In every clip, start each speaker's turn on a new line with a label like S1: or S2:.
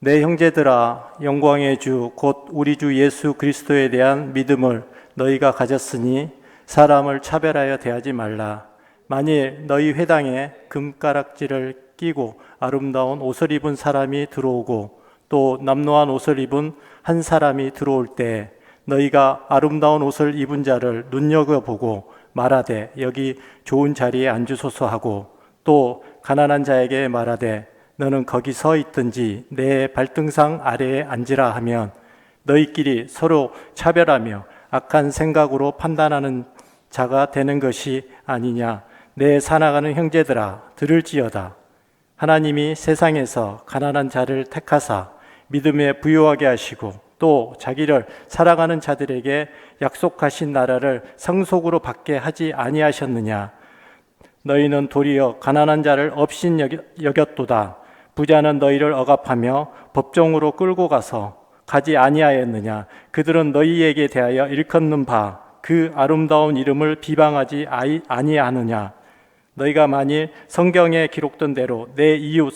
S1: 내 형제들아, 영광의 주 곧 우리 주 예수 그리스도에 대한 믿음을 너희가 가졌으니 사람을 차별하여 대하지 말라. 만일 너희 회당에 금가락지를 끼고 아름다운 옷을 입은 사람이 들어오고 또 남노한 옷을 입은 한 사람이 들어올 때 너희가 아름다운 옷을 입은 자를 눈여겨보고 말하되 여기 좋은 자리에 앉으소서 하고 또 가난한 자에게 말하되 너는 거기 서 있든지 내 발등상 아래에 앉으라 하면 너희끼리 서로 차별하며 악한 생각으로 판단하는 자가 되는 것이 아니냐. 내 사랑하는 형제들아, 들을지어다. 하나님이 세상에서 가난한 자를 택하사 믿음에 부요하게 하시고 또 자기를 사랑하는 자들에게 약속하신 나라를 상속으로 받게 하지 아니하셨느냐. 너희는 도리어 가난한 자를 업신 여겼도다. 부자는 너희를 억압하며 법정으로 끌고 가지 아니하였느냐. 그들은 너희에게 대하여 일컫는 바 그 아름다운 이름을 비방하지 아니하느냐. 너희가 만일 성경에 기록된 대로 내 이웃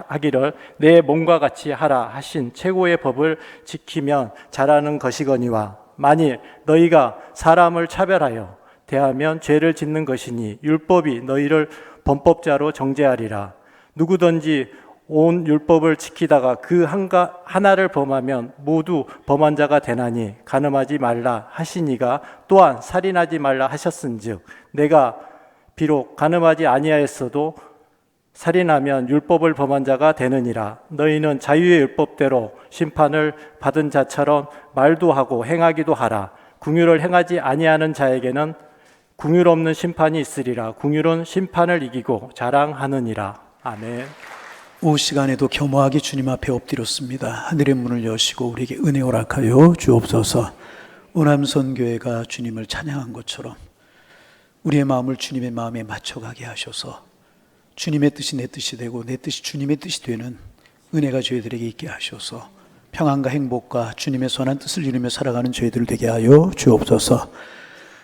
S1: 하기를 내 몸과 같이 하라 하신 최고의 법을 지키면 잘하는 것이거니와 만일 너희가 사람을 차별하여 대하면 죄를 짓는 것이니 율법이 너희를 범법자로 정죄하리라. 누구든지 온 율법을 지키다가 그 하나를 범하면 모두 범한 자가 되나니 간음하지 말라 하시니가 또한 살인하지 말라 하셨은즉 내가 비록 간음하지 아니하였어도 살인하면 율법을 범한 자가 되느니라. 너희는 자유의 율법대로 심판을 받은 자처럼 말도 하고 행하기도 하라. 긍휼을 행하지 아니하는 자에게는 긍휼 없는 심판이 있으리라. 긍휼은 심판을 이기고 자랑하느니라. 아멘.
S2: 오후 시간에도 겸허하게 주님 앞에 엎드렸습니다. 하늘의 문을 여시고 우리에게 은혜 허락하여 주옵소서. 오남선교회가 주님을 찬양한 것처럼 우리의 마음을 주님의 마음에 맞춰가게 하셔서 주님의 뜻이 내 뜻이 되고 내 뜻이 주님의 뜻이 되는 은혜가 저희들에게 있게 하셔서 평안과 행복과 주님의 선한 뜻을 이루며 살아가는 저희들 되게 하여 주옵소서.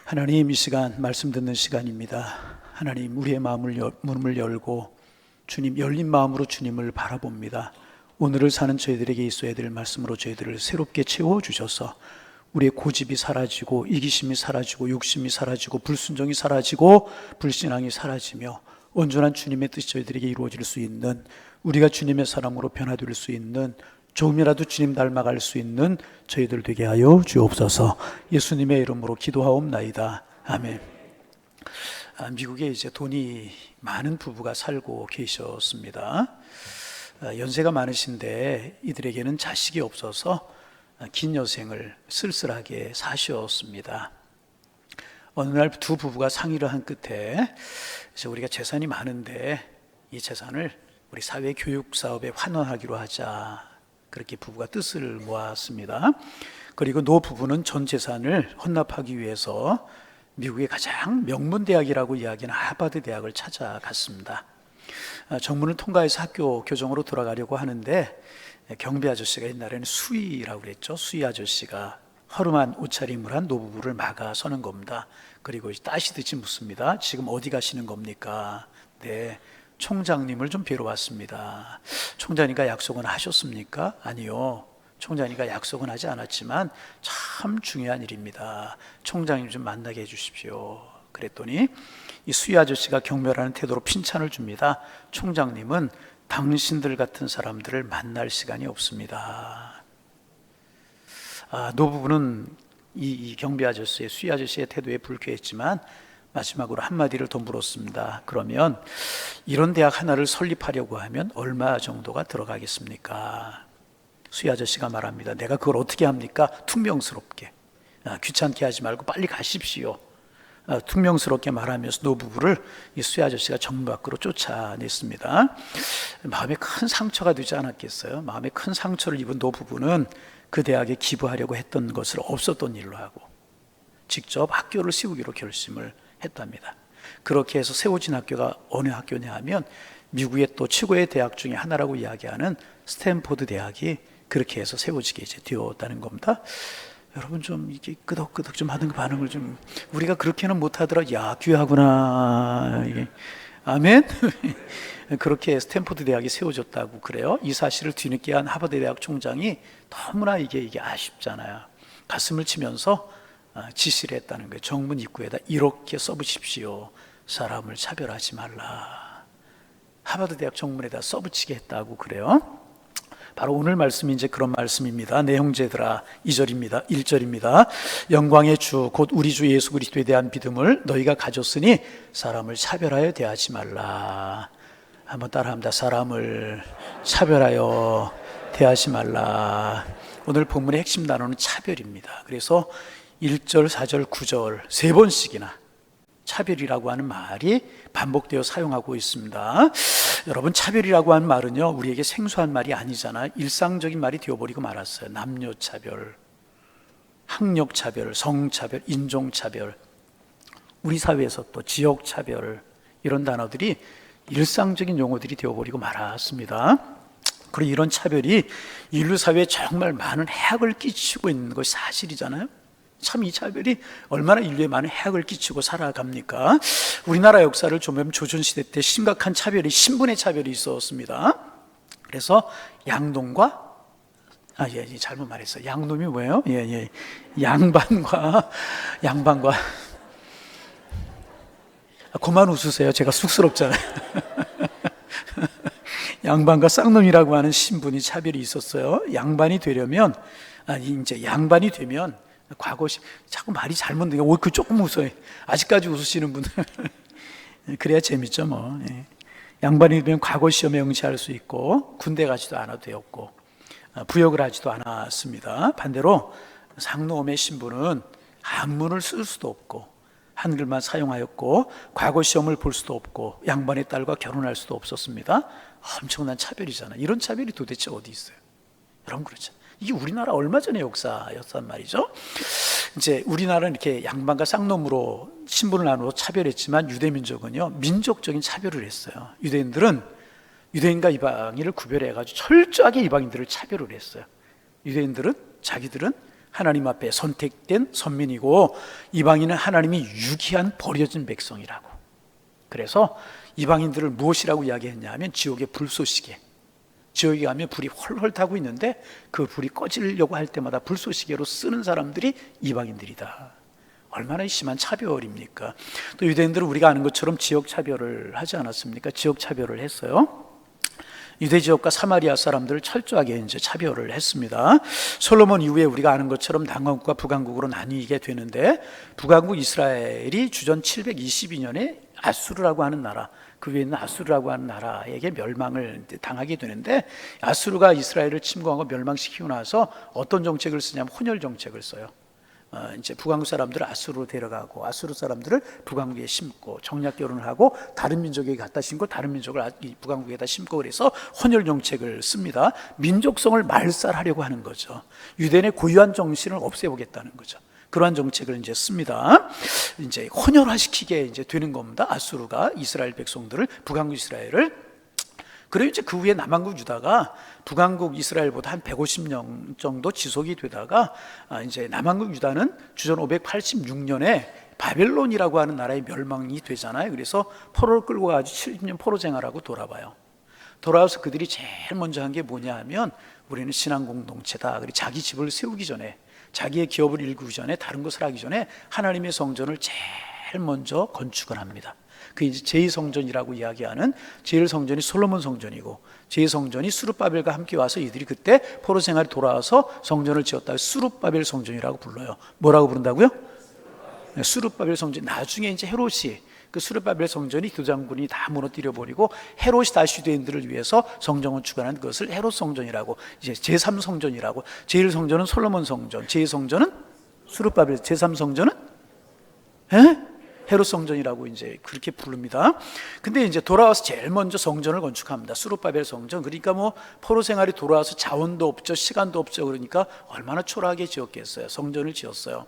S2: 하나님, 이 시간 말씀 듣는 시간입니다. 하나님, 우리의 문을 열고 주님 열린 마음으로 주님을 바라봅니다. 오늘을 사는 저희들에게 있어야 될 말씀으로 저희들을 새롭게 채워주셔서 우리의 고집이 사라지고 이기심이 사라지고 욕심이 사라지고 불순종이 사라지고 불신앙이 사라지며 온전한 주님의 뜻이 저희들에게 이루어질 수 있는, 우리가 주님의 사람으로 변화될 수 있는, 조금이라도 주님 닮아갈 수 있는 저희들 되게 하여 주옵소서. 예수님의 이름으로 기도하옵나이다. 아멘. 미국에 이제 돈이 많은 부부가 살고 계셨습니다. 연세가 많으신데 이들에게는 자식이 없어서 긴 여생을 쓸쓸하게 사셨습니다. 어느 날 두 부부가 상의를 한 끝에 이제 우리가 재산이 많은데 이 재산을 우리 사회 교육 사업에 환원하기로 하자, 그렇게 부부가 뜻을 모았습니다. 그리고 노 부부는 전 재산을 헌납하기 위해서 미국의 가장 명문 대학이라고 이야기하는 하버드 대학을 찾아갔습니다. 정문을 통과해서 학교 교정으로 돌아가려고 하는데 경비 아저씨가, 옛날에는 수위라고 그랬죠. 수위 아저씨가 허름한 옷차림을 한 노부부를 막아서는 겁니다. 그리고 따시듯이 묻습니다. 지금 어디 가시는 겁니까? 네, 총장님을 좀 뵈러 왔습니다. 총장님과 약속은 하셨습니까? 아니요. 총장님과 약속은 하지 않았지만 참 중요한 일입니다. 총장님 좀 만나게 해주십시오. 그랬더니 이 수위 아저씨가 경멸하는 태도로 핀찬을 줍니다. 총장님은 당신들 같은 사람들을 만날 시간이 없습니다. 노부부는 이 경비 아저씨의, 수위 아저씨의 태도에 불쾌했지만 마지막으로 한마디를 더 물었습니다. 그러면 이런 대학 하나를 설립하려고 하면 얼마 정도가 들어가겠습니까? 수희 아저씨가 말합니다. 내가 그걸 어떻게 합니까? 퉁명스럽게. 귀찮게 하지 말고 빨리 가십시오. 퉁명스럽게 말하면서 노부부를 이 수희 아저씨가 정문 밖으로 쫓아냈습니다. 마음에 큰 상처가 되지 않았겠어요? 마음에 큰 상처를 입은 노부부는 그 대학에 기부하려고 했던 것을 없었던 일로 하고 직접 학교를 세우기로 결심을 했답니다. 그렇게 해서 세워진 학교가 어느 학교냐 하면 미국의 또 최고의 대학 중에 하나라고 이야기하는 스탠포드 대학이 그렇게 해서 세워지게 이제 되었다는 겁니다. 여러분 좀 이게 끄덕끄덕 좀 하는 그 반응을 좀, 우리가 그렇게는 못하더라. 야, 귀하구나. 이게 아멘. 그렇게 스탠포드 대학이 세워졌다고 그래요. 이 사실을 뒤늦게 한 하버드 대학 총장이 너무나 이게 아쉽잖아요. 가슴을 치면서 지시를 했다는 거예요. 정문 입구에다 이렇게 써붙십시오. 사람을 차별하지 말라. 하버드 대학 정문에다 써붙이게 했다고 그래요. 바로 오늘 말씀이 이제 그런 말씀입니다. 내 형제들아, 2절입니다. 1절입니다. 영광의 주 곧 우리 주 예수 그리스도에 대한 믿음을 너희가 가졌으니 사람을 차별하여 대하지 말라. 한번 따라합니다. 사람을 차별하여 대하지 말라. 오늘 본문의 핵심 단어는 차별입니다. 그래서 1절, 4절, 9절 세 번씩이나 차별이라고 하는 말이 반복되어 사용하고 있습니다. 여러분, 차별이라고 하는 말은요, 우리에게 생소한 말이 아니잖아요. 일상적인 말이 되어버리고 말았어요. 남녀차별, 학력차별, 성차별, 인종차별, 우리 사회에서 또 지역차별, 이런 단어들이 일상적인 용어들이 되어버리고 말았습니다. 그리고 이런 차별이 인류 사회에 정말 많은 해악을 끼치고 있는 것이 사실이잖아요. 참 이 차별이 얼마나 인류에 많은 해악을 끼치고 살아갑니까? 우리나라 역사를 좀 보면 조선시대 때 심각한 차별이, 신분의 차별이 있었습니다. 그래서 양놈과 잘못 말했어요. 양놈이 뭐예요? 양반과 그만 웃으세요. 제가 쑥스럽잖아요. 양반과 쌍놈이라고 하는 신분이 차별이 있었어요. 양반이 되면 자꾸 말이 잘못되니까 그 조금 웃어요. 아직까지 웃으시는 분들 그래야 재밌죠 뭐. 양반이 되면 과거 시험에 응시할 수 있고 군대 가지도 않아도 되었고 부역을 하지도 않았습니다. 반대로 쌍놈의 신분은 한문을 쓸 수도 없고 한글만 사용하였고 과거 시험을 볼 수도 없고 양반의 딸과 결혼할 수도 없었습니다. 엄청난 차별이잖아요. 이런 차별이 도대체 어디 있어요? 여러분, 그렇죠. 이게 우리나라 얼마 전의 역사였단 말이죠. 이제 우리나라는 이렇게 양반과 쌍놈으로 신분을 나누어 차별했지만 유대민족은요, 민족적인 차별을 했어요. 유대인과 이방인을 구별해가지고 철저하게 이방인들을 차별을 했어요. 자기들은 하나님 앞에 선택된 선민이고 이방인은 하나님이 유기한 버려진 백성이라고. 그래서 이방인들을 무엇이라고 이야기했냐 하면 지옥의 불쏘시개. 지옥에 가면 불이 헐헐 타고 있는데 그 불이 꺼지려고 할 때마다 불쏘시개로 쓰는 사람들이 이방인들이다. 얼마나 심한 차별입니까? 또 유대인들은 우리가 아는 것처럼 지역 차별을 하지 않았습니까? 지역 차별을 했어요. 유대 지역과 사마리아 사람들을 철저하게 이제 차별을 했습니다. 솔로몬 이후에 우리가 아는 것처럼 남왕국과 북왕국으로 나뉘게 되는데, 북왕국 이스라엘이 주전 722년에 아수르라고 하는 나라, 그 위에 있는 아수르라고 하는 나라에게 멸망을 당하게 되는데, 아수르가 이스라엘을 침공하고 멸망시키고 나서 어떤 정책을 쓰냐면 혼혈 정책을 써요. 이제 북왕국 사람들을 아수르로 데려가고 아수르 사람들을 북왕국에 심고 정략 결혼을 하고 다른 민족에게 갖다 심고 다른 민족을 북왕국에다 심고, 그래서 혼혈 정책을 씁니다. 민족성을 말살하려고 하는 거죠. 유대인의 고유한 정신을 없애보겠다는 거죠. 그러한 정책을 이제 씁니다. 이제 혼혈화시키게 이제 되는 겁니다. 아수르가 이스라엘 백성들을, 북왕국 이스라엘을. 그리고 이제 그 후에 남왕국 유다가 북왕국 이스라엘보다 한 150년 정도 지속이 되다가 이제 남왕국 유다는 주전 586년에 바벨론이라고 하는 나라의 멸망이 되잖아요. 그래서 포로를 끌고 가지고 70년 포로 생활하고 돌아와서 그들이 제일 먼저 한 게 뭐냐 하면, 우리는 신앙 공동체다. 그리고 자기 집을 세우기 전에, 자기의 기업을 일구기 전에, 다른 것을 하기 전에 하나님의 성전을 제일 먼저 건축을 합니다. 그 이제 제2성전이라고 이야기하는, 제일 성전이 솔로몬 성전이고 제2성전이 수룹바벨과 함께 와서 이들이 그때 포로 생활이 돌아와서 성전을 지었다. 수룹바벨 성전이라고 불러요. 뭐라고 부른다고요? 수룹바벨 성전. 나중에 이제 헤롯이, 그 수룹바벨 성전이 교장군이 다 무너뜨려 버리고 헤롯이 다시 유대인들을 위해서 성전을 주관한 것을 헤롯 성전이라고, 이제 제3성전이라고. 제1성전은 솔로몬 성전, 제2성전은 수룹바벨, 제3성전은 헤롯 성전이라고 이제 그렇게 부릅니다. 근데 이제 돌아와서 제일 먼저 성전을 건축합니다. 수룹바벨 성전. 그러니까 뭐 포로 생활이 돌아와서 자원도 없죠, 시간도 없죠. 그러니까 얼마나 초라하게 지었겠어요. 성전을 지었어요.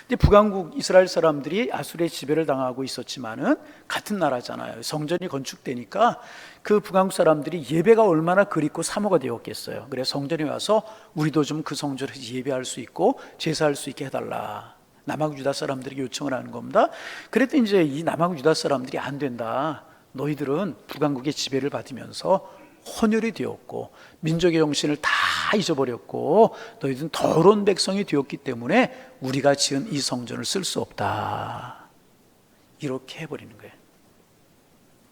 S2: 근데 북왕국 이스라엘 사람들이 아수르의 지배를 당하고 있었지만은 같은 나라잖아요. 성전이 건축되니까 그 북왕국 사람들이 예배가 얼마나 그립고 사모가 되었겠어요. 그래서 성전에 와서 우리도 좀 그 성전에서 예배할 수 있고 제사할 수 있게 해달라. 남왕국 유다 사람들에게 요청을 하는 겁니다. 그랬더니 이제 이 남왕국 유다 사람들이 안 된다. 너희들은 북왕국의 지배를 받으면서 혼혈이 되었고 민족의 정신을 다 잊어버렸고 너희들은 더러운 백성이 되었기 때문에 우리가 지은 이 성전을 쓸 수 없다. 이렇게 해버리는 거예요.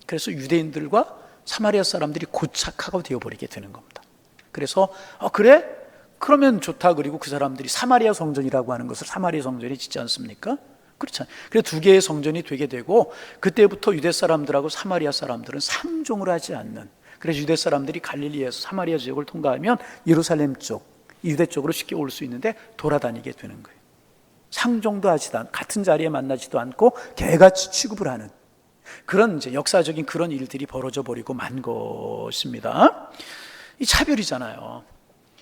S2: 그래서 유대인들과 사마리아 사람들이 고착하고 되어버리게 되는 겁니다. 그래서 그래? 그러면 좋다. 그리고 그 사람들이 사마리아 성전이라고 하는 것을 사마리아 성전이 짓지 않습니까? 그렇잖아요. 그래서 두 개의 성전이 되게 되고 그때부터 유대 사람들하고 사마리아 사람들은 상종을 하지 않는, 그래서 유대 사람들이 갈릴리에서 사마리아 지역을 통과하면 예루살렘 쪽, 유대 쪽으로 쉽게 올 수 있는데 돌아다니게 되는 거예요. 상종도 하지도 않고 같은 자리에 만나지도 않고 개같이 취급을 하는 그런 이제 역사적인 그런 일들이 벌어져 버리고 만 것입니다. 이 차별이잖아요.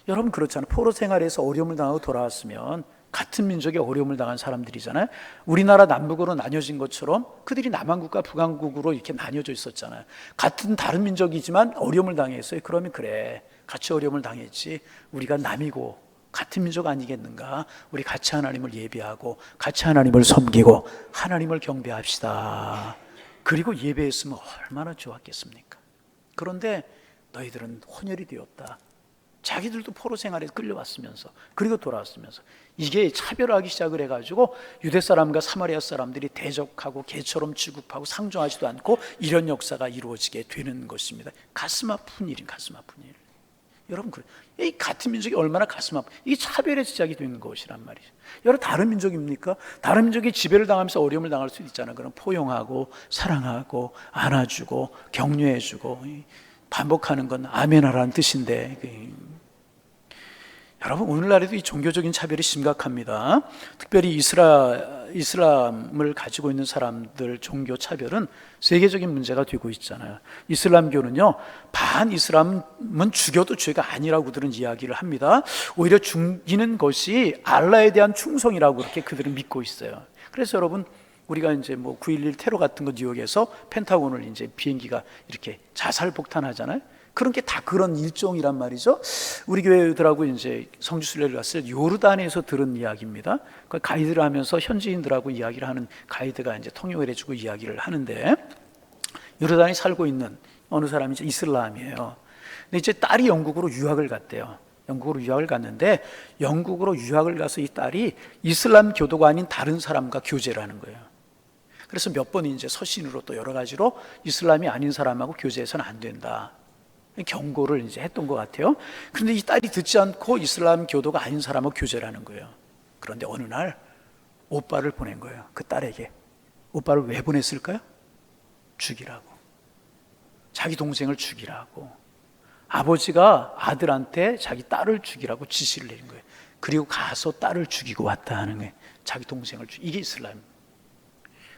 S2: 여러분 그렇잖아요. 포로 생활에서 어려움을 당하고 돌아왔으면 같은 민족에 어려움을 당한 사람들이잖아요. 우리나라 남북으로 나뉘어진 것처럼 그들이 남한국과 북한국으로 이렇게 나뉘어져 있었잖아요. 같은 다른 민족이지만 어려움을 당했어요. 그러면 그래, 같이 어려움을 당했지, 우리가 남이고 같은 민족 아니겠는가? 우리 같이 하나님을 예배하고 같이 하나님을 섬기고 하나님을 경배합시다. 그리고 예배했으면 얼마나 좋았겠습니까? 그런데 너희들은 혼혈이 되었다. 자기들도 포로 생활에 끌려왔으면서 그리고 돌아왔으면서 이게 차별하기 시작을 해가지고 유대 사람과 사마리아 사람들이 대적하고 개처럼 취급하고 상종하지도 않고 이런 역사가 이루어지게 되는 것입니다. 가슴 아픈 일인 가슴 아픈 일. 여러분 그래, 이 같은 민족이 얼마나 가슴 아픈, 이게 차별의 시작이 되는 것이란 말이죠. 여러분 다른 민족입니까? 다른 민족이 지배를 당하면서 어려움을 당할 수도 있잖아요. 그럼 포용하고 사랑하고 안아주고 격려해주고 반복하는 건 아멘하라는 뜻인데, 여러분 오늘날에도 이 종교적인 차별이 심각합니다. 특별히 이슬람을 가지고 있는 사람들 종교 차별은 세계적인 문제가 되고 있잖아요. 이슬람교는요, 반이슬람은 죽여도 죄가 아니라고 그들은 이야기를 합니다. 오히려 죽이는 것이 알라에 대한 충성이라고 그렇게 그들은 믿고 있어요. 그래서 여러분 우리가 이제 뭐 9.11 테러 같은 거 뉴욕에서 펜타곤을 이제 비행기가 이렇게 자살 폭탄하잖아요. 그런 게 다 그런 일종이란 말이죠. 우리 교회들하고 이제 성지순례를 갔을 때 요르단에서 들은 이야기입니다. 그 가이드를 하면서 현지인들하고 이야기를 하는 가이드가 이제 통역을 해주고 이야기를 하는데, 요르단에 살고 있는 어느 사람이 이제 이슬람이에요. 근데 이제 딸이 영국으로 유학을 갔대요. 영국으로 유학을 갔는데 영국으로 유학을 가서 이 딸이 이슬람 교도가 아닌 다른 사람과 교제를 하는 거예요. 그래서 몇 번 이제 서신으로 또 여러 가지로 이슬람이 아닌 사람하고 교제해서는 안 된다, 경고를 이제 했던 것 같아요. 그런데 이 딸이 듣지 않고 이슬람 교도가 아닌 사람하고 교제를 하는 거예요. 그런데 어느 날 오빠를 보낸 거예요. 그 딸에게. 오빠를 왜 보냈을까요? 죽이라고. 자기 동생을 죽이라고. 아버지가 아들한테 자기 딸을 죽이라고 지시를 내린 거예요. 그리고 가서 딸을 죽이고 왔다 하는 거예요. 자기 동생을 이게 이슬람.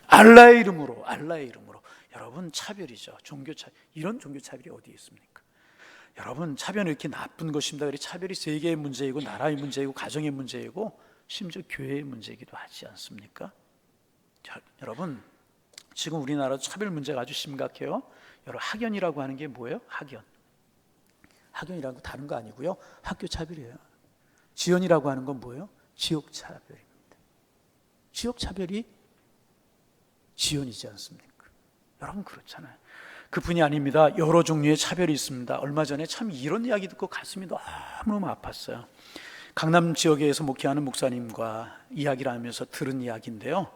S2: 알라의 이름으로, 알라의 이름으로. 여러분 차별이죠. 종교차별. 이런 종교차별이 어디에 있습니까? 여러분 차별은 이렇게 나쁜 것입니다. 그래서 차별이 세계의 문제이고 나라의 문제이고 가정의 문제이고 심지어 교회의 문제이기도 하지 않습니까? 자, 여러분 지금 우리나라 차별 문제가 아주 심각해요. 여러분 학연이라고 하는 게 뭐예요? 학연이라는 거 다른 거 아니고요, 학교 차별이에요. 지연이라고 하는 건 뭐예요? 지역 차별입니다. 지역 차별이 지연이지 않습니까? 여러분 그렇잖아요. 그뿐이 아닙니다. 여러 종류의 차별이 있습니다. 얼마 전에 참 이런 이야기 듣고 가슴이 너무너무 아팠어요. 강남 지역에서 목회하는 목사님과 이야기를 하면서 들은 이야기인데요,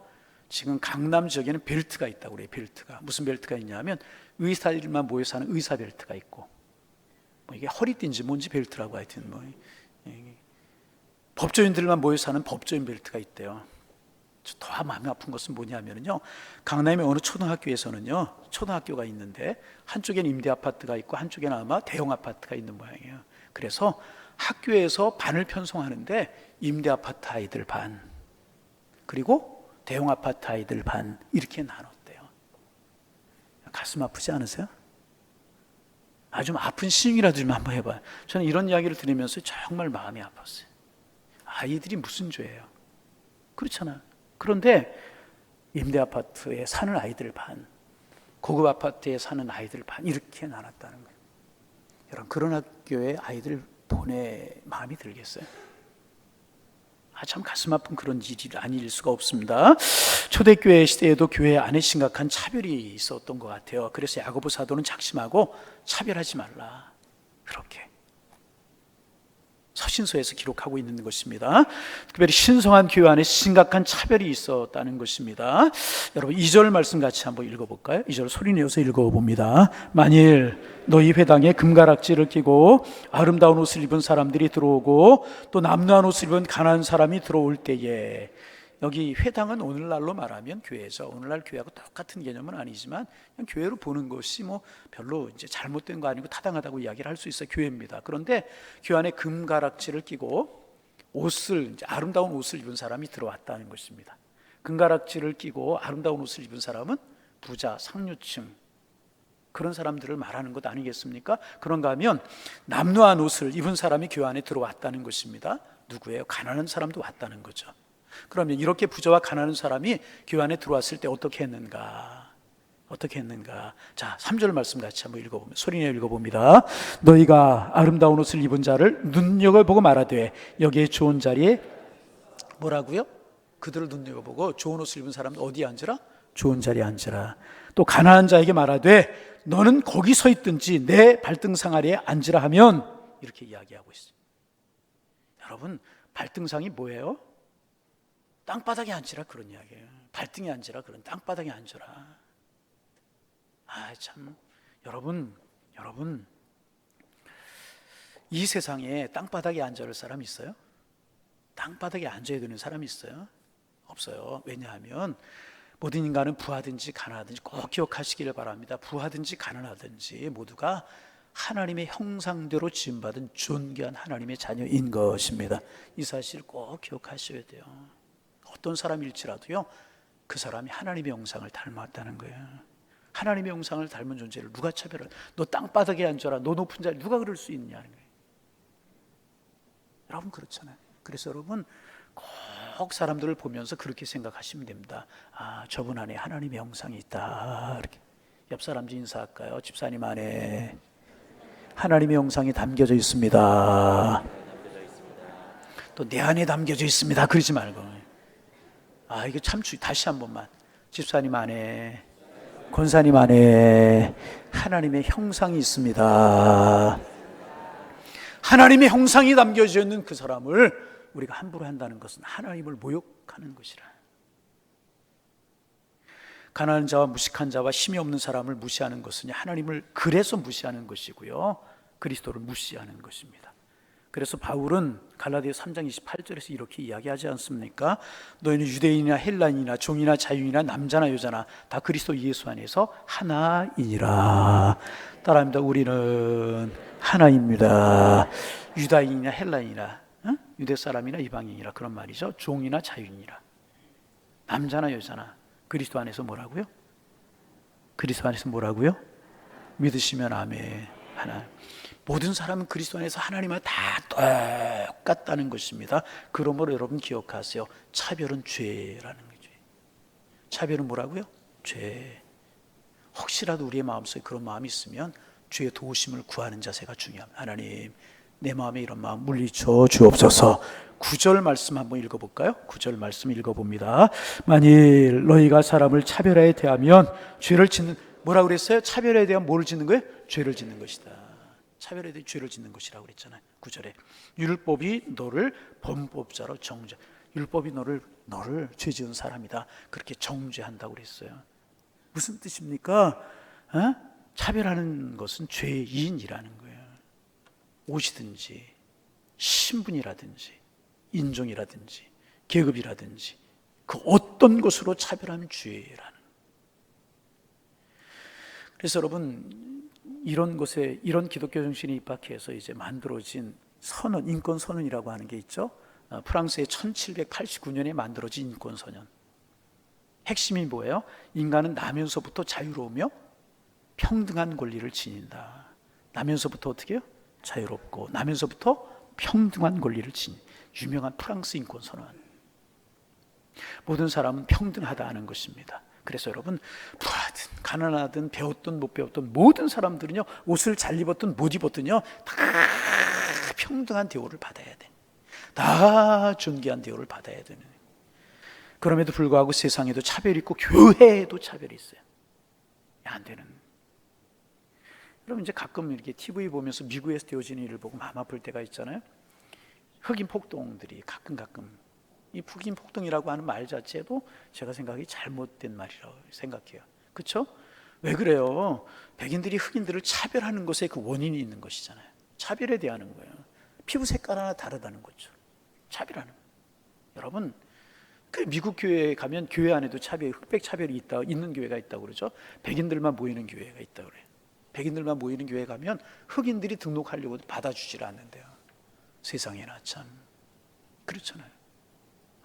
S2: 지금 강남 지역에는 벨트가 있다고 그래요. 벨트가 무슨 벨트가 있냐면 의사들만 모여 사는 의사 벨트가 있고, 뭐 이게 허리띠인지 뭔지 벨트라고 하여튼 뭐 법조인들만 모여 사는 법조인 벨트가 있대요. 더 마음이 아픈 것은 뭐냐면요, 강남의 어느 초등학교에서는요, 초등학교가 있는데 한쪽에는 임대 아파트가 있고 한쪽에는 아마 대형 아파트가 있는 모양이에요. 그래서 학교에서 반을 편성하는데 임대 아파트 아이들 반, 그리고 대형 아파트 아이들 반, 이렇게 나눴대요. 가슴 아프지 않으세요? 좀 아픈 시중이라도 좀 한번 해봐요. 저는 이런 이야기를 들으면서 정말 마음이 아팠어요. 아이들이 무슨 죄예요? 그렇잖아요. 그런데 임대 아파트에 사는 아이들 반, 고급 아파트에 사는 아이들 반, 이렇게 나눴다는 거예요. 여러분 그런 학교에 아이들 보내 마음이 들겠어요? 참 가슴 아픈 그런 일이 아닐 수가 없습니다. 초대교회 시대에도 교회 안에 심각한 차별이 있었던 것 같아요. 그래서 야고보 사도는 작심하고 차별하지 말라, 그렇게 서신서에서 기록하고 있는 것입니다. 특별히 신성한 교회 안에 심각한 차별이 있었다는 것입니다. 여러분 2절 말씀 같이 한번 읽어볼까요? 2절 소리내어서 읽어봅니다. 만일 너희 회당에 금가락지를 끼고 아름다운 옷을 입은 사람들이 들어오고 또 남루한 옷을 입은 가난한 사람이 들어올 때에, 여기 회당은 오늘날로 말하면 교회죠. 오늘날 교회하고 똑같은 개념은 아니지만 그냥 교회로 보는 것이 뭐 별로 이제 잘못된 거 아니고 타당하다고 이야기를 할 수 있어요. 교회입니다. 그런데 교회 안에 금가락지를 끼고 옷을, 이제 아름다운 옷을 입은 사람이 들어왔다는 것입니다. 금가락지를 끼고 아름다운 옷을 입은 사람은 부자, 상류층, 그런 사람들을 말하는 것 아니겠습니까? 그런가 하면 남루한 옷을 입은 사람이 교회 안에 들어왔다는 것입니다. 누구예요? 가난한 사람도 왔다는 거죠. 그러면 이렇게 부자와 가난한 사람이 교회 안에 들어왔을 때 어떻게 했는가? 어떻게 했는가? 자, 3절 말씀 같이 한번 읽어보면, 소리내어 읽어봅니다. 너희가 아름다운 옷을 입은 자를 눈여겨보고 말하되 여기에 좋은 자리에, 뭐라고요? 그들을 눈여겨보고 좋은 옷을 입은 사람은 어디에 앉으라? 좋은 자리에 앉으라. 또 가난한 자에게 말하되 너는 거기 서 있든지 내 발등상 아래에 앉으라 하면, 이렇게 이야기하고 있어요. 여러분, 발등상이 뭐예요? 땅바닥에 앉으라, 그런 이야기예요. 발등에 앉으라, 그런 땅바닥에 앉으라. 참, 여러분, 이 세상에 땅바닥에 앉을 사람 있어요? 땅바닥에 앉아야 되는 사람이 있어요? 없어요. 왜냐하면 모든 인간은 부하든지 가난하든지 꼭 기억하시기를 바랍니다. 부하든지 가난하든지 모두가 하나님의 형상대로 지음받은 존귀한 하나님의 자녀인 것입니다. 이 사실 꼭 기억하셔야 돼요. 어떤 사람일지라도요, 그 사람이 하나님의 형상을 닮았다는 거예요. 하나님의 형상을 닮은 존재를 누가 차별해? 너 땅바닥에 앉아라, 너 높은 자리, 누가 그럴 수 있냐는 거예요. 여러분, 그렇잖아요. 그래서 여러분 꼭 사람들을 보면서 그렇게 생각하시면 됩니다. 저분 안에 하나님의 형상이 있다. 이렇게 옆 사람 인사할까요? 집사님 안에 하나님의 형상이 담겨져 있습니다. 또 내 안에 담겨져 있습니다. 그러지 말고, 이게 참 다시 한 번만, 집사님 안에, 권사님 안에 하나님의 형상이 있습니다. 하나님의 형상이 담겨져 있는 그 사람을 우리가 함부로 한다는 것은 하나님을 모욕하는 것이라. 가난한 자와 무식한 자와 힘이 없는 사람을 무시하는 것은 하나님을 그래서 무시하는 것이고요, 그리스도를 무시하는 것입니다. 그래서 바울은 갈라디아 3장 28절에서 이렇게 이야기하지 않습니까? 너희는 유대인이나 헬라인이나 종이나 자유인이나 남자나 여자나 다 그리스도 예수 안에서 하나이니라. 따라합니다. 우리는 하나입니다. 유다인이나 헬라인이나, 유대 사람이나 이방인이라, 그런 말이죠. 종이나 자유인이라, 남자나 여자나 그리스도 안에서 뭐라고요? 그리스도 안에서 뭐라고요? 믿으시면 아멘. 하나. 모든 사람은 그리스도 안에서 하나님과 다 똑같다는 것입니다. 그러므로 여러분 기억하세요. 차별은 죄라는 거죠. 차별은 뭐라고요? 죄. 혹시라도 우리의 마음속에 그런 마음이 있으면 주의 도우심을 구하는 자세가 중요합니다. 하나님, 내 마음에 이런 마음 물리쳐 주옵소서. 9절 말씀 한번 읽어볼까요? 9절 말씀 읽어봅니다. 만일 너희가 사람을 차별하에 대하면 죄를 짓는, 뭐라고 그랬어요? 차별에 대한 뭐를 짓는 거예요? 죄를 짓는 것이다. 차별에 대해 죄를 짓는 것이라고 그랬잖아요. 9절에 율법이 너를 범법자로 정죄, 율법이 너를 죄지은 사람이다, 그렇게 정죄한다고 그랬어요. 무슨 뜻입니까? 차별하는 것은 죄인이라는 거예요. 옷이든지 신분이라든지 인종이라든지 계급이라든지 그 어떤 것으로 차별하면 죄라는. 그래서 여러분, 이런 곳에, 이런 기독교 정신이 입학해서 이제 만들어진 선언, 인권 선언이라고 하는 게 있죠. 프랑스의 1789년에 만들어진 인권 선언. 핵심이 뭐예요? 인간은 나면서부터 자유로우며 평등한 권리를 지닌다. 나면서부터 어떻게 해요? 자유롭고 나면서부터 평등한 권리를 지닌 유명한 프랑스 인권 선언. 모든 사람은 평등하다 하는 것입니다. 그래서 여러분, 부하든 가난하든 배웠든 못 배웠든 모든 사람들은요, 옷을 잘 입었든 못 입었든요, 다 평등한 대우를 받아야 돼. 다 존귀한 대우를 받아야 되는. 그럼에도 불구하고 세상에도 차별이 있고 교회에도 차별이 있어요. 안 되는. 그럼 이제 가끔 이렇게 TV 보면서 미국에서 되어지는 일을 보고 마음 아플 때가 있잖아요. 흑인 폭동들이 가끔 이 흑인 폭동이라고 하는 말 자체도 제가 생각이 잘못된 말이라고 생각해요. 그렇죠? 왜 그래요? 백인들이 흑인들을 차별하는 것에 그 원인이 있는 것이잖아요. 차별에 대하는 거예요. 피부 색깔 하나 다르다는 거죠. 차별하는 거예요. 여러분, 그 미국 교회에 가면 교회 안에도 흑백 차별이 있는 교회가 있다고 그러죠. 백인들만 모이는 교회가 있다고 그래요. 백인들만 모이는 교회에 가면 흑인들이 등록하려고 받아주질 않는데요. 세상에나 참 그렇잖아요.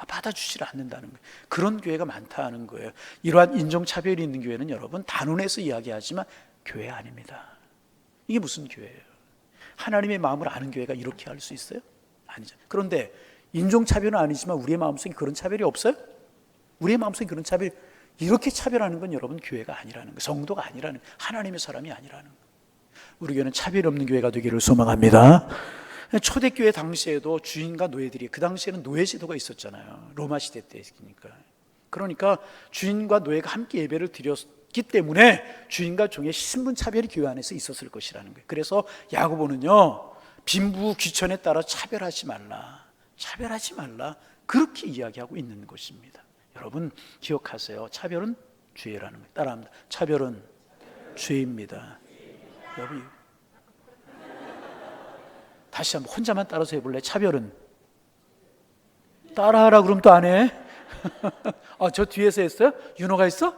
S2: 받아주질 않는다는 거예요. 그런 교회가 많다는 거예요. 이러한 인종차별이 있는 교회는 여러분 단언해서 이야기하지만 교회 아닙니다. 이게 무슨 교회예요? 하나님의 마음을 아는 교회가 이렇게 할 수 있어요? 아니죠. 그런데 인종차별은 아니지만 우리의 마음속에 그런 차별이 없어요? 우리의 마음속에 그런 차별이, 이렇게 차별하는 건 여러분 교회가 아니라는 거예요. 성도가 아니라는 거예요. 하나님의 사람이 아니라는 거예요. 우리 교회는 차별이 없는 교회가 되기를 소망합니다. 초대교회 당시에도 주인과 노예들이, 그 당시에는 노예제도가 있었잖아요. 로마 시대 때니까. 그러니까 주인과 노예가 함께 예배를 드렸기 때문에 주인과 종의 신분 차별이 교회 안에서 있었을 것이라는 거예요. 그래서 야고보는요, 빈부 귀천에 따라 차별하지 말라 그렇게 이야기하고 있는 것입니다. 여러분 기억하세요. 차별은 죄라는 거예요. 따라합니다. 차별은 죄입니다. 여러분 다시 한번 혼자만 따라서 해볼래? 차별은 따라하라 그러면 또 안 해? 저 뒤에서 했어요? 윤호가 했어?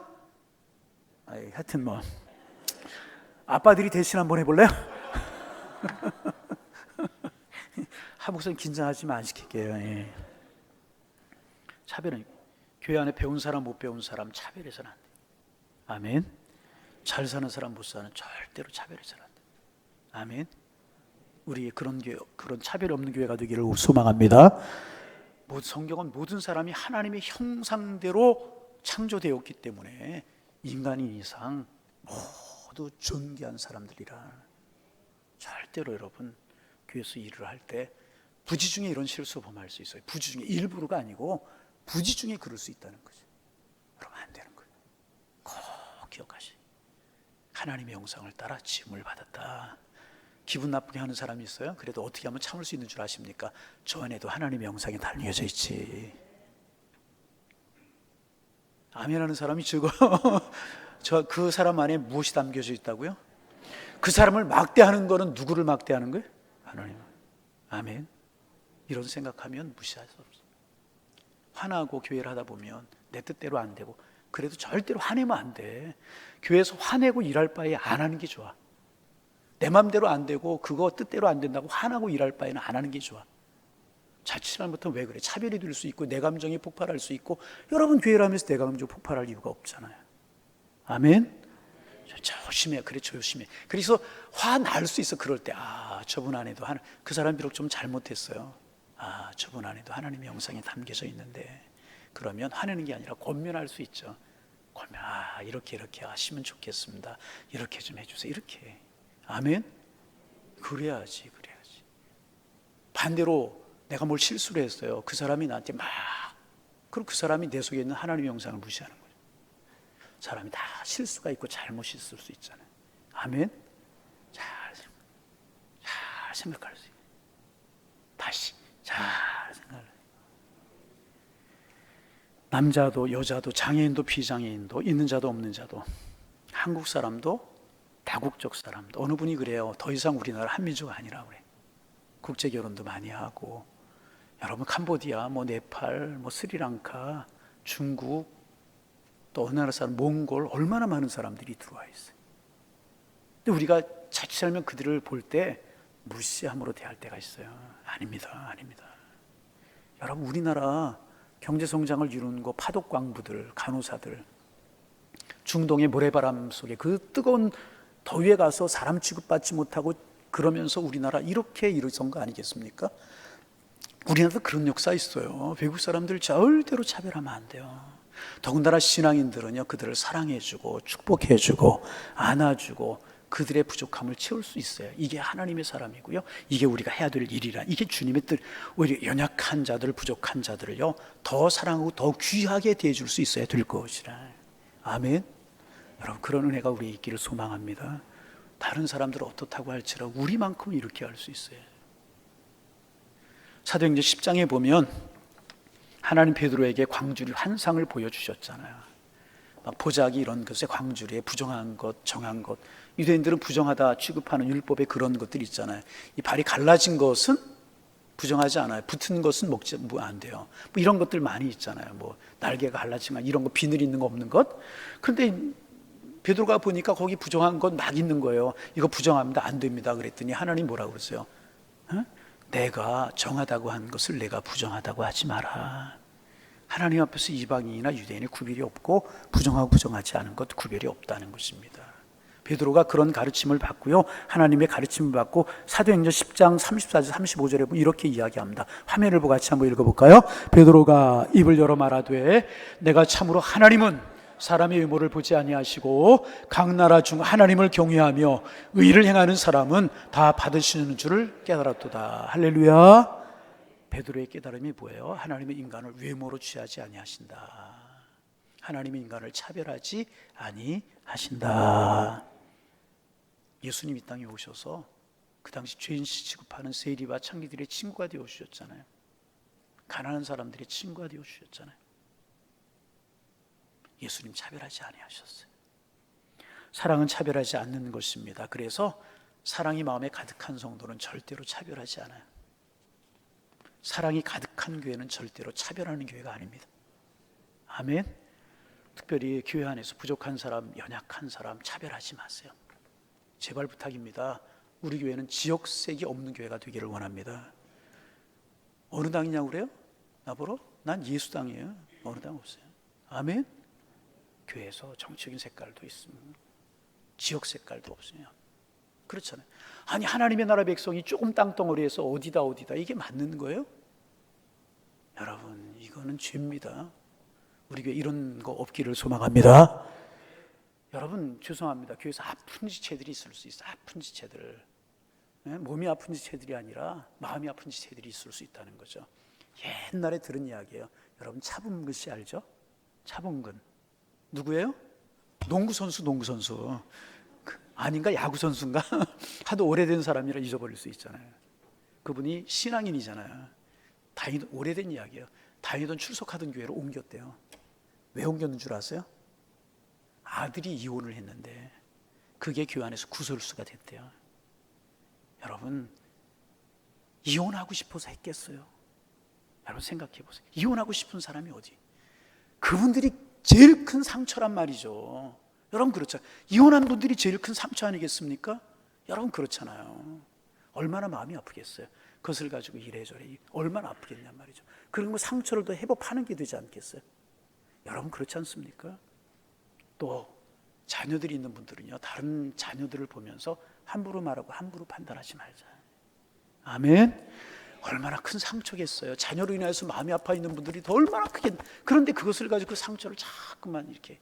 S2: 하여튼 뭐 아빠들이 대신 한번 해볼래요? 하복선 긴장하지만 안 시킬게요. 예. 차별은 교회 안에 배운 사람 못 배운 사람 차별해서는 안 돼. 아멘. 잘 사는 사람 못 사는 절대로 차별해서는 안 돼. 아멘. 우리 그런 차별 없는 교회가 되기를 소망합니다. 성경은 모든 사람이 하나님의 형상대로 창조되었기 때문에 인간인 이상 모두 존귀한 사람들이라. 절대로 여러분 교회에서 일을 할 때 부지 중에 이런 실수 범할 수 있어요. 부지 중에 일부러가 아니고 부지 중에 그럴 수 있다는 거죠. 그러면 안 되는 거예요. 꼭 기억하시. 하나님의 형상을 따라 지음을 받았다. 기분 나쁘게 하는 사람이 있어요? 그래도 어떻게 하면 참을 수 있는 줄 아십니까? 저 안에도 하나님의 형상이 담겨져 있지. 아멘하는 사람이 즐거워. 그 사람 안에 무엇이 담겨져 있다고요? 그 사람을 막대하는 거는 누구를 막대하는 거예요? 하나님. 아멘. 이런 생각하면 무시할 수 없어요. 화나고 교회를 하다 보면 내 뜻대로 안 되고, 그래도 절대로 화내면 안 돼. 교회에서 화내고 일할 바에 안 하는 게 좋아. 내 맘대로 안 되고 그거 뜻대로 안 된다고 화나고 일할 바에는 안 하는 게 좋아. 자칫 잘못하면 왜 그래? 차별이 될 수 있고 내 감정이 폭발할 수 있고. 여러분 교회를 하면서 내 감정 폭발할 이유가 없잖아요. 아멘. 조심해. 그래 조심해. 그래서 화날 수 있어. 그럴 때 저분 안에도 그 사람 비록 좀 잘못했어요. 저분 안에도 하나님의 영상이 담겨져 있는데, 그러면 화내는 게 아니라 권면할 수 있죠. 이렇게 하시면 좋겠습니다. 이렇게 좀 해주세요. 이렇게. 아멘. 그래야지. 반대로 내가 뭘 실수를 했어요. 그 사람이 나한테 그럼 그 사람이 내 속에 있는 하나님의 영상을 무시하는 거예요. 사람이 다 실수가 있고 잘못이 있을 수 있잖아요. 아멘. 잘 생각할 수 있어요. 다시 잘 생각을. 남자도 여자도 장애인도 비장애인도 있는 자도 없는 자도, 한국 사람도 다국적 사람도. 어느 분이 그래요. 더 이상 우리나라 한민족 아니라 그래. 국제 결혼도 많이 하고. 여러분 캄보디아, 네팔, 스리랑카, 중국, 또 어느 나라 사람, 몽골, 얼마나 많은 사람들이 들어와 있어요. 근데 우리가 자칫 살면 그들을 볼 때 무시함으로 대할 때가 있어요. 아닙니다. 여러분 우리나라 경제 성장을 이루는 거 파독광부들, 간호사들, 중동의 모래바람 속에 그 뜨거운 더위에 가서 사람 취급받지 못하고 그러면서 우리나라 이렇게 이루어진 거 아니겠습니까? 우리나라도 그런 역사 있어요. 외국 사람들 절대로 차별하면 안 돼요. 더군다나 신앙인들은요, 그들을 사랑해주고 축복해주고 안아주고 그들의 부족함을 채울 수 있어요. 이게 하나님의 사람이고요. 이게 우리가 해야 될 일이라. 이게 주님의 뜻. 오히려 연약한 자들, 부족한 자들을요 더 사랑하고 더 귀하게 대해줄 수 있어야 될 것이라. 아멘. 여러분, 그런 은혜가 우리에 있기를 소망합니다. 다른 사람들은 어떻다고 할지라도 우리만큼은 이렇게 할 수 있어요. 사도행전 10장에 보면 하나님 베드로에게 광주리 환상을 보여주셨잖아요. 막 보자기 이런 것에 광주리에 부정한 것, 정한 것, 유대인들은 부정하다 취급하는 율법에 그런 것들이 있잖아요. 이 발이 갈라진 것은 부정하지 않아요. 붙은 것은 먹지 안 돼요. 뭐 이런 것들 많이 있잖아요. 뭐 날개가 갈라지만 이런 거 비늘 있는 거 없는 것. 그런데 베드로가 보니까 거기 부정한 건 막 있는 거예요. 이거 부정합니다. 안 됩니다. 그랬더니 하나님 뭐라고 그러세요? 내가 정하다고 한 것을 내가 부정하다고 하지 마라. 하나님 앞에서 이방인이나 유대인의 구별이 없고 부정하고 부정하지 않은 것 구별이 없다는 것입니다. 베드로가 그런 가르침을 받고요, 하나님의 가르침을 받고 사도행전 10장 34절 35절에 보면 이렇게 이야기합니다. 화면을 보고 같이 한번 읽어볼까요? 베드로가 입을 열어 말하되 내가 참으로 하나님은 사람의 외모를 보지 아니하시고 각 나라 중 하나님을 경외하며 의를 행하는 사람은 다 받으시는 줄을 깨달았도다. 할렐루야. 베드로의 깨달음이 뭐예요? 하나님의 인간을 외모로 취하지 아니하신다. 하나님의 인간을 차별하지 아니하신다. 예수님 이 땅에 오셔서 그 당시 죄인 취급하는 세리와 창기들의 친구가 되어 주셨잖아요. 가난한 사람들의 친구가 되어 주셨잖아요. 예수님 차별하지 아니하셨어요. 사랑은 차별하지 않는 것입니다. 그래서 사랑이 마음에 가득한 성도는 절대로 차별하지 않아요. 사랑이 가득한 교회는 절대로 차별하는 교회가 아닙니다. 아멘. 특별히 교회 안에서 부족한 사람, 연약한 사람 차별하지 마세요. 제발 부탁입니다. 우리 교회는 지역색이 없는 교회가 되기를 원합니다. 어느 당이냐고 그래요? 나보러? 난 예수당이에요. 어느 당 없어요. 아멘. 교회에서 정치적인 색깔도 있습니다. 지역 색깔도 없어요. 그렇잖아요. 아니, 하나님의 나라 백성이 조금 땅덩어리에서 어디다 이게 맞는 거예요? 여러분, 이거는 죄입니다. 우리 교회 이런 거 없기를 소망합니다. 여러분, 죄송합니다. 교회에서 아픈 지체들이 있을 수 있어요. 아픈 지체들. 몸이 아픈 지체들이 아니라 마음이 아픈 지체들이 있을 수 있다는 거죠. 옛날에 들은 이야기예요. 여러분, 차범근 씨 알죠? 차범근 누구예요? 농구 선수. 아닌가? 야구 선수인가? 하도 오래된 사람이라 잊어버릴 수 있잖아요. 그분이 신앙인이잖아요. 다니던, 오래된 이야기예요. 다니던 출석하던 교회로 옮겼대요. 왜 옮겼는 줄 아세요? 아들이 이혼을 했는데 그게 교회 안에서 구설수가 됐대요. 여러분, 이혼하고 싶어서 했겠어요? 여러분 생각해 보세요. 이혼하고 싶은 사람이 어디? 그분들이 제일 큰 상처란 말이죠. 여러분 그렇죠. 이혼한 분들이 제일 큰 상처 아니겠습니까? 여러분 그렇잖아요. 얼마나 마음이 아프겠어요. 그것을 가지고 이래저래 얼마나 아프겠냔 말이죠. 그리고 상처를 더 회복하는 게 되지 않겠어요? 여러분 그렇지 않습니까? 또 자녀들이 있는 분들은요, 다른 자녀들을 보면서 함부로 말하고 함부로 판단하지 말자. 아멘. 얼마나 큰 상처겠어요. 자녀로 인해서 마음이 아파 있는 분들이 더 얼마나 크게. 그런데 그것을 가지고 그 상처를 자꾸만 이렇게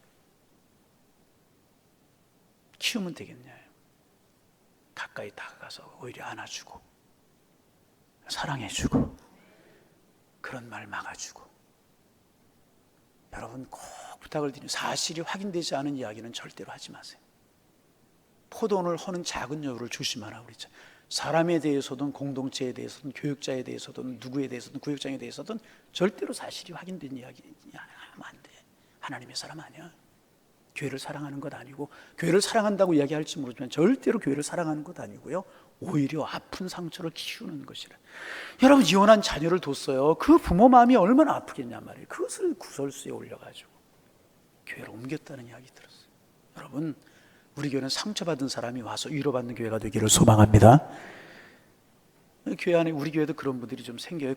S2: 키우면 되겠냐요. 가까이 다가가서 오히려 안아주고 사랑해주고 그런 말 막아주고. 여러분 꼭 부탁을 드리는, 사실이 확인되지 않은 이야기는 절대로 하지 마세요. 포도원을 허는 작은 여우를 조심하라고 그랬죠. 사람에 대해서든 공동체에 대해서든 교육자에 대해서든 누구에 대해서든 구역장에 대해서든 절대로 사실이 확인된 이야기 하면 안 돼. 하나님의 사람 아니야. 교회를 사랑하는 것 아니고, 교회를 사랑한다고 이야기할지 모르지만 절대로 교회를 사랑하는 것 아니고요, 오히려 아픈 상처를 키우는 것이라. 여러분 이혼한 자녀를 뒀어요. 그 부모 마음이 얼마나 아프겠냐 말이에요. 그것을 구설수에 올려가지고 교회를 옮겼다는 이야기 들었어요. 여러분 우리 교회는 상처받은 사람이 와서 위로받는 교회가 되기를 소망합니다. 교회 안에, 우리 교회도 그런 분들이 좀 생겨요.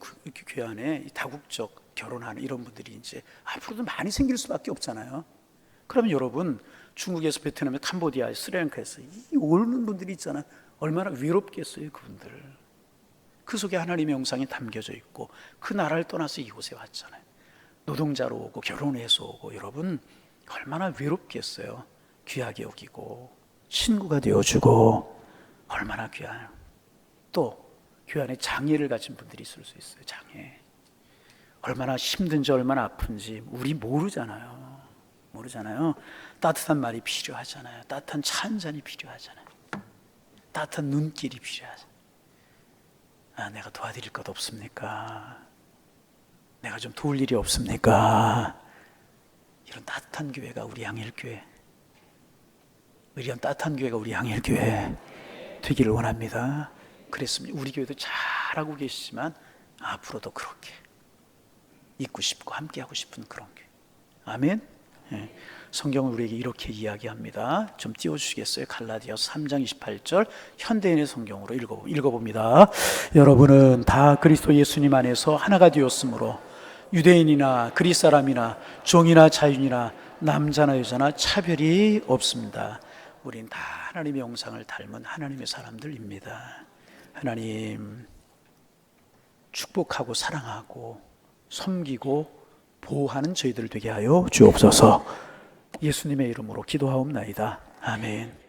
S2: 교회 안에 다국적 결혼하는 이런 분들이 이제 앞으로도 많이 생길 수밖에 없잖아요. 그러면 여러분 중국에서 베트남에 캄보디아에 스리랑카에서 이 오는 분들이 있잖아요. 얼마나 위롭겠어요. 그분들 그 속에 하나님의 영상이 담겨져 있고 그 나라를 떠나서 이곳에 왔잖아요. 노동자로 오고 결혼해서 오고. 여러분 얼마나 외롭겠어요. 귀하게 여기고 친구가 되어주고 얼마나 귀한. 또 교회 안에 장애를 가진 분들이 있을 수 있어요. 장애. 얼마나 힘든지 얼마나 아픈지 우리 모르잖아요. 따뜻한 말이 필요하잖아요. 따뜻한 차 한 잔이 필요하잖아요. 따뜻한 눈길이 필요하잖아요. 내가 도와드릴 것 없습니까? 내가 좀 도울 일이 없습니까? 이런 따뜻한 교회가 우리 양일교회, 이런 따뜻한 교회가 우리 양일교회 되기를 원합니다. 그랬습니다. 우리 교회도 잘하고 계시지만 앞으로도 그렇게 있고 싶고 함께하고 싶은 그런 교회. 아멘. 네. 성경은 우리에게 이렇게 이야기합니다. 좀 띄워주시겠어요? 갈라디아서 3장 28절 현대인의 성경으로 읽어봅니다. 여러분은 다 그리스도 예수님 안에서 하나가 되었으므로 유대인이나 그리스 사람이나 종이나 자유인이나 남자나 여자나 차별이 없습니다. 우린 다 하나님의 형상을 닮은 하나님의 사람들입니다. 하나님 축복하고 사랑하고 섬기고 보호하는 저희들 되게 하여 주옵소서. 예수님의 이름으로 기도하옵나이다. 아멘.